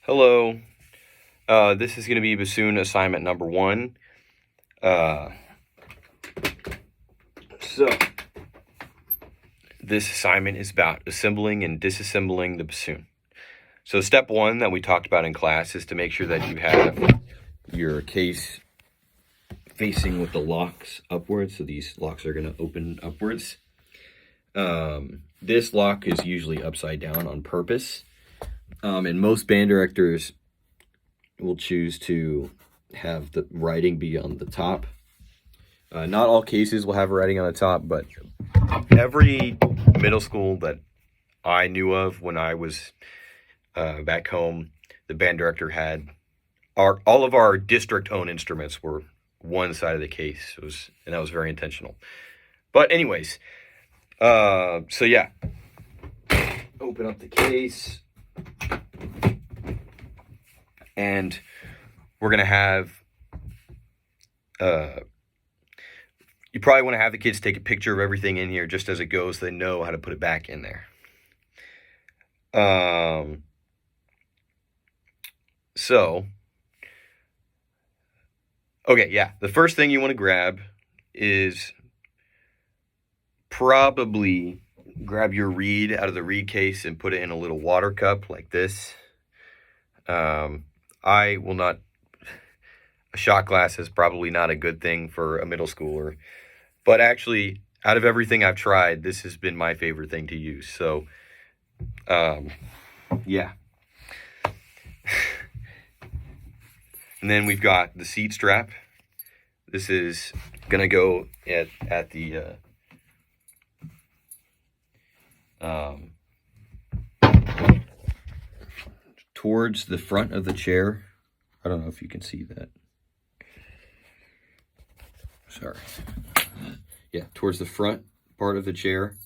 Hello, this is going to be Bassoon assignment number 1. So, this assignment is about assembling and disassembling the bassoon. So step 1 that we talked about in class is to make sure that you have your case facing with the locks upwards. So these locks are going to open upwards. This lock is usually upside down on purpose. And most band directors will choose to have the writing be on the top. Not all cases will have writing on the top, but every middle school that I knew of when I was back home, the band director had all of our district-owned instruments were one side of the case. And that was very intentional. But anyways, so yeah, open up the case. And we're going to have, you probably want to have the kids take a picture of everything in here just as it goes so they know how to put it back in there. Okay, yeah. The first thing you want to grab is probably grab your reed out of the reed case and put it in a little water cup like this. A shot glass is probably not a good thing for a middle schooler, but actually, out of everything I've tried, this has been my favorite thing to use. So, yeah. And then we've got the seat strap. This is gonna go at the towards the front of the chair. I don't know if you can see that. Sorry. Yeah, towards the front part of the chair.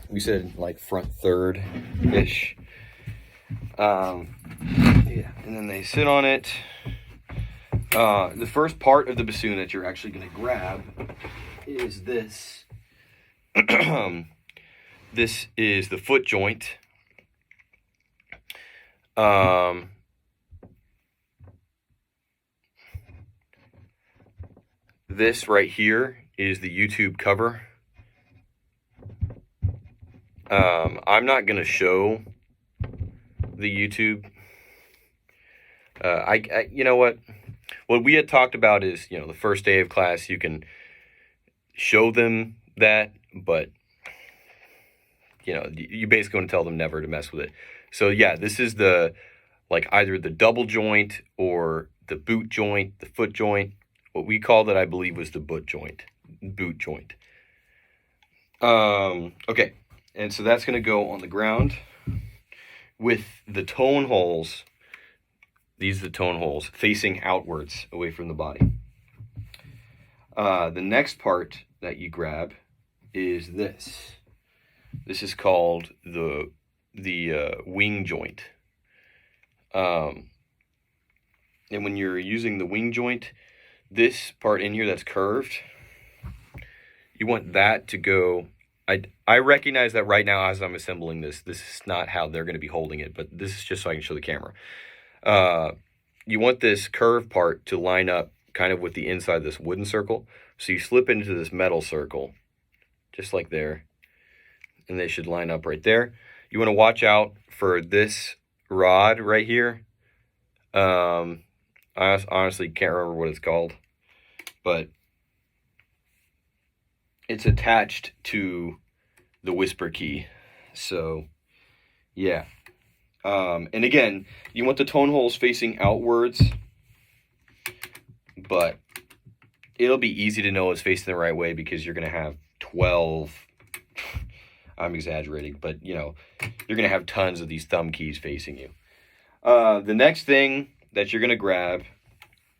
We said like front third-ish. Yeah, and then they sit on it. The first part of the bassoon that you're actually going to grab is this. This is the foot joint. This right here is the YouTube cover. I'm not going to show the YouTube. You know what we had talked about is, the first day of class, you can show them that, but, you basically want to tell them never to mess with it. So yeah, this is either the double joint or the boot joint, the foot joint. What we called it, I believe, was the boot joint. Okay, and so that's going to go on the ground with the tone holes. These are the tone holes facing outwards away from the body. The next part that you grab is this. This is called the wing joint. And when you're using the wing joint, this part in here that's curved, you want that to go. I recognize that right now as I'm assembling this is not how they're going to be holding it, but this is just so I can show the camera. You want this curved part to line up kind of with the inside of this wooden circle. So you slip into this metal circle, just like there, and they should line up right there. You want to watch out for this rod right here. I honestly can't remember what it's called, but it's attached to the whisper key. So, yeah. And again, you want the tone holes facing outwards, but it'll be easy to know it's facing the right way because you're going to have 12, I'm exaggerating, but you're going to have tons of these thumb keys facing you. The next thing that you're going to grab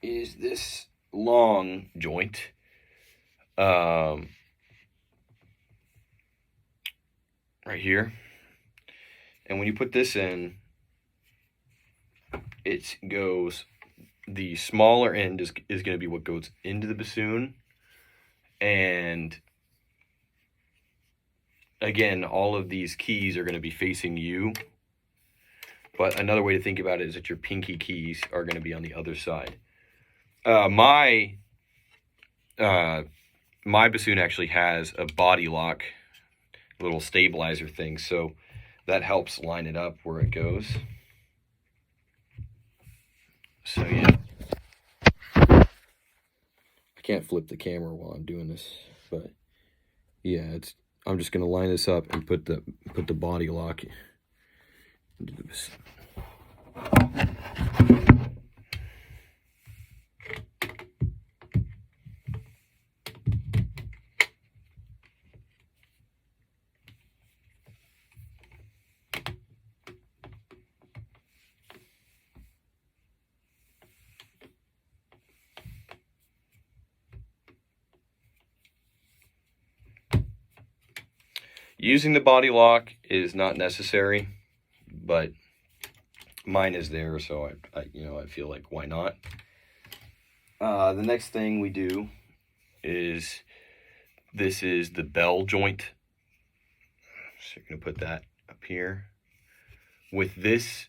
is this long joint. Right here. And when you put this in, it goes, the smaller end is going to be what goes into the bassoon. And again, all of these keys are going to be facing you. But another way to think about it is that your pinky keys are going to be on the other side. My bassoon actually has a body lock, little stabilizer thing, so that helps line it up where it goes. So yeah, I can't flip the camera while I'm doing this, but yeah, I'm just gonna line this up and put the body lock into the bassoon. Using the body lock is not necessary, but mine is there, so I feel like, why not? The next thing we do is, this is the bell joint. So you're going to put that up here. With this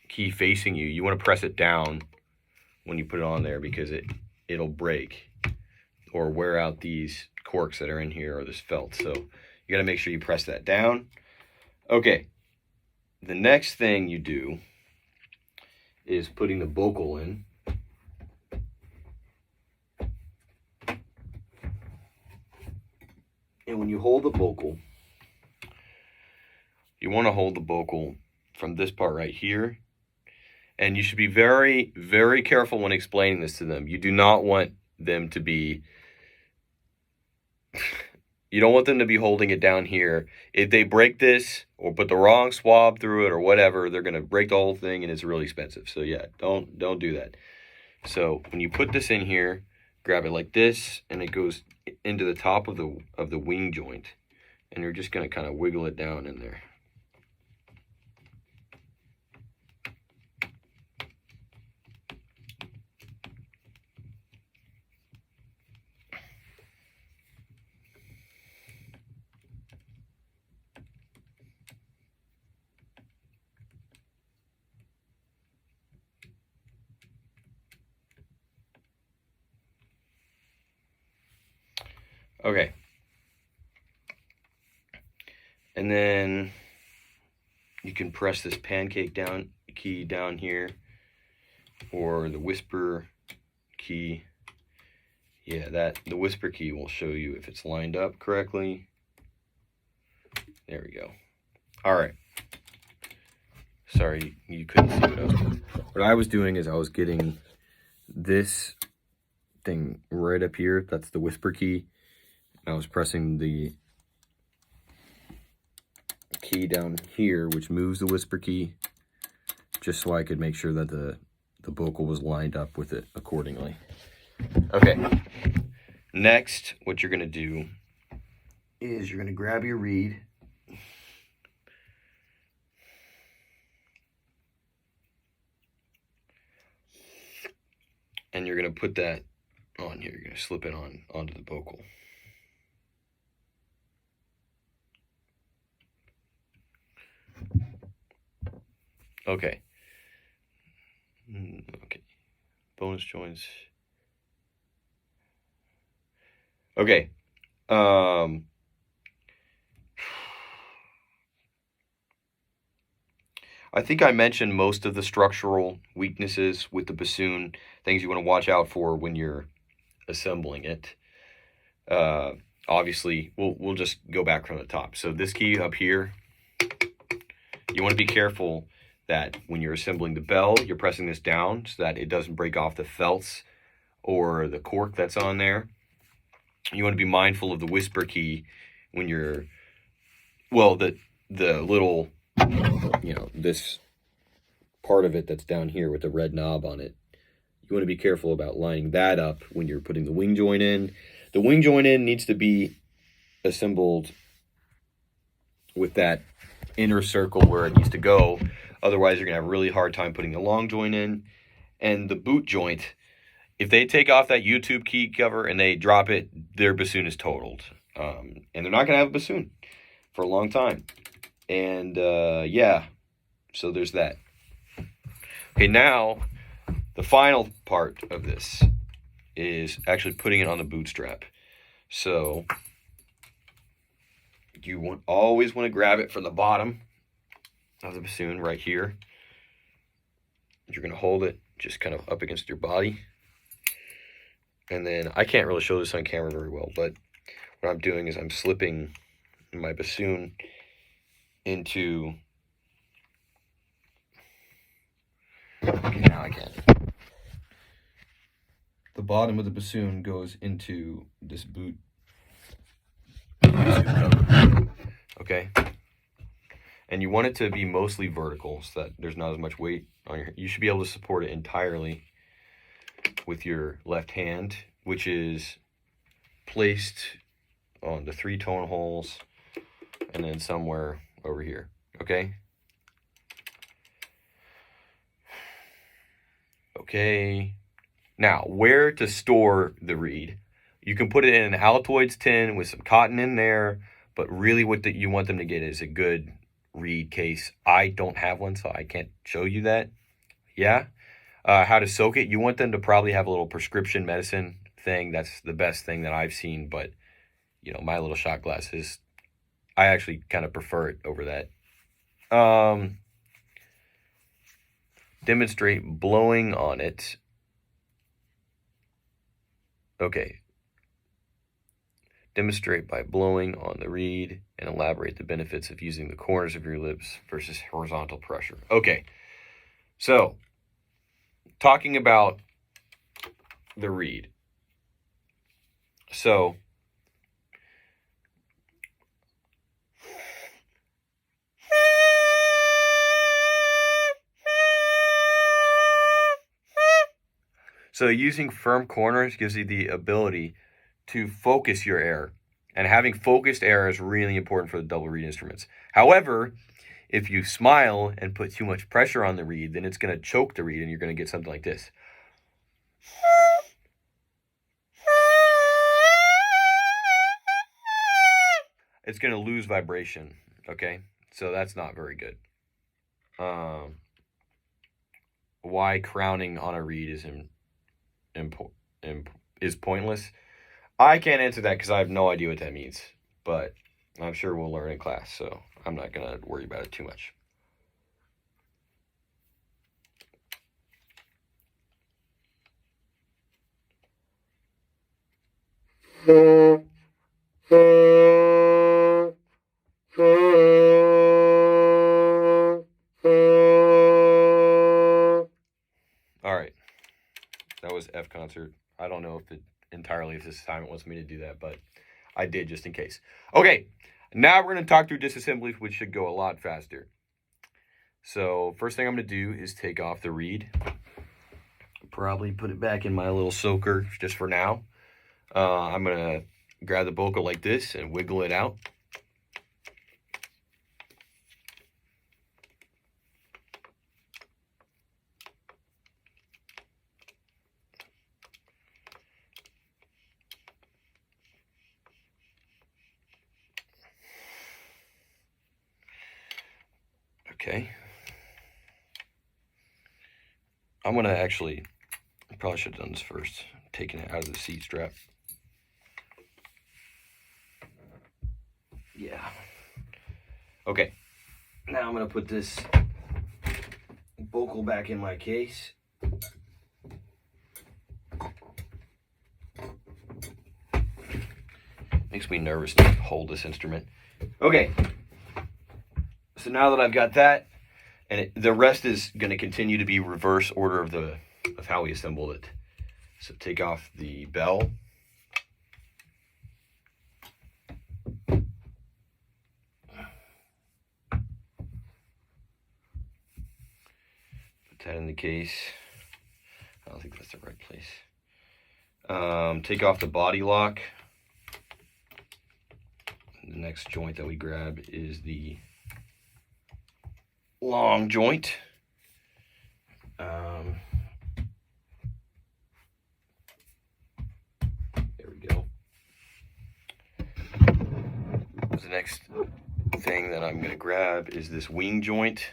key facing you, you want to press it down when you put it on there, because it'll break or wear out these corks that are in here, or this felt. So you got to make sure you press that down. Okay. The next thing you do is putting the bocal in. And when you hold the bocal, you want to hold the bocal from this part right here. And you should be very, very careful when explaining this to them. You do not want them to be... You don't want them to be holding it down here. If they break this or put the wrong swab through it or whatever, they're going to break the whole thing, and it's really expensive. So yeah, don't do that. So when you put this in here, grab it like this, and it goes into the top of the wing joint, and you're just going to kind of wiggle it down in there. Okay. And then you can press this pancake key down here, or the whisper key. Yeah, the whisper key will show you if it's lined up correctly. There we go. All right. Sorry, you couldn't see what I was doing. What I was doing is I was getting this thing right up here. That's the whisper key. I was pressing the key down here, which moves the whisper key, just so I could make sure that the bocal was lined up with it accordingly. Okay. Next, what you're going to do is you're going to grab your reed. And you're going to put that on here. You're going to slip it onto the bocal. Okay. Okay. Bonus joints. Okay. I think I mentioned most of the structural weaknesses with the bassoon, things you want to watch out for when you're assembling it. Obviously, we'll just go back from the top. So this key up here, you want to be careful that when you're assembling the bell, you're pressing this down so that it doesn't break off the felts or the cork that's on there. You want to be mindful of the whisper key when you're, well, the little, this part of it that's down here with the red knob on it. You want to be careful about lining that up when you're putting the wing joint in. The wing joint in needs to be assembled with that inner circle where it needs to go. Otherwise, you're going to have a really hard time putting the long joint in. And the boot joint, if they take off that YouTube key cover and they drop it, their bassoon is totaled. And they're not going to have a bassoon for a long time. And yeah, So there's that. Okay, now the final part of this is actually putting it on the bootstrap. So you always want to grab it from the bottom of the bassoon right here. You're going to hold it just kind of up against your body. And then I can't really show this on camera very well, but what I'm doing is I'm slipping my bassoon into... Okay, now I can. The bottom of the bassoon goes into this boot. Okay? And you want it to be mostly vertical so that there's not as much weight on your... You should be able to support it entirely with your left hand, which is placed on the 3 tone holes and then somewhere over here. Okay? Okay. Now, where to store the reed? You can put it in an Altoids tin with some cotton in there, but really what you want them to get is a good reed case. I don't have one, so I can't show you that. Yeah. How to soak it? You want them to probably have a little prescription medicine thing. That's the best thing that I've seen, but you know, my little shot glasses, I actually kind of prefer it over that. Demonstrate blowing on it. Okay. Demonstrate by blowing on the reed and elaborate the benefits of using the corners of your lips versus horizontal pressure. Okay. So, talking about the reed. So, using firm corners gives you the ability to focus your air. And having focused air is really important for the double reed instruments. However, if you smile and put too much pressure on the reed, then it's going to choke the reed and you're going to get something like this. It's going to lose vibration, okay? So that's not very good. Why crowning on a reed is pointless? I can't answer that because I have no idea what that means, but I'm sure we'll learn in class, so I'm not going to worry about it too much. All right, that was F concert. I don't know if this assignment wants me to do that, but I did just in case. Okay, now we're going to talk through disassemblies, which should go a lot faster. So first thing I'm going to do is take off the reed. Probably put it back in my little soaker just for now. I'm going to grab the bocal like this and wiggle it out. Okay. I'm going to actually, I probably should have done this first, taking it out of the seat strap. Yeah. Okay. Now I'm going to put this bocal back in my case. Makes me nervous to hold this instrument. Okay. So now that I've got that, and the rest is going to continue to be reverse order of how we assembled it. So take off the bell. Put that in the case. I don't think that's the right place. Take off the body lock. The next joint that we grab is the long joint. There we go. The next thing that I'm going to grab is this wing joint.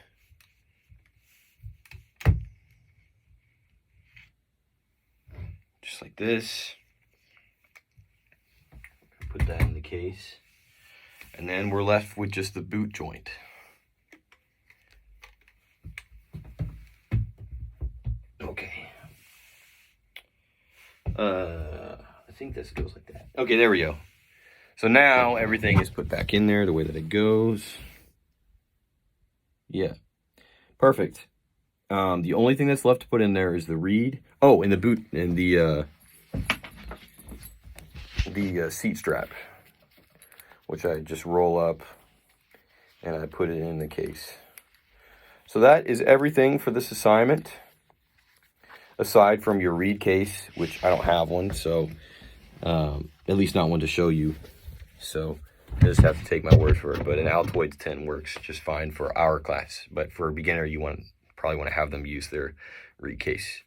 like this. Put that in the case. And then we're left with just the boot joint. Okay. I think this goes like that. Okay, there we go. So now everything is put back in there the way that it goes. Yeah. Perfect. The only thing that's left to put in there is the reed. Oh, and the boot and the seat strap, which I just roll up and I put it in the case. So that is everything for this assignment, aside from your reed case, which I don't have one, so at least not one to show you. So I just have to take my word for it. But an Altoids 10 works just fine for our class. But for a beginner, you probably want to have them use their reed case.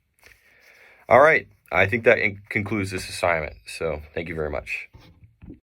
All right, I think that concludes this assignment. So thank you very much.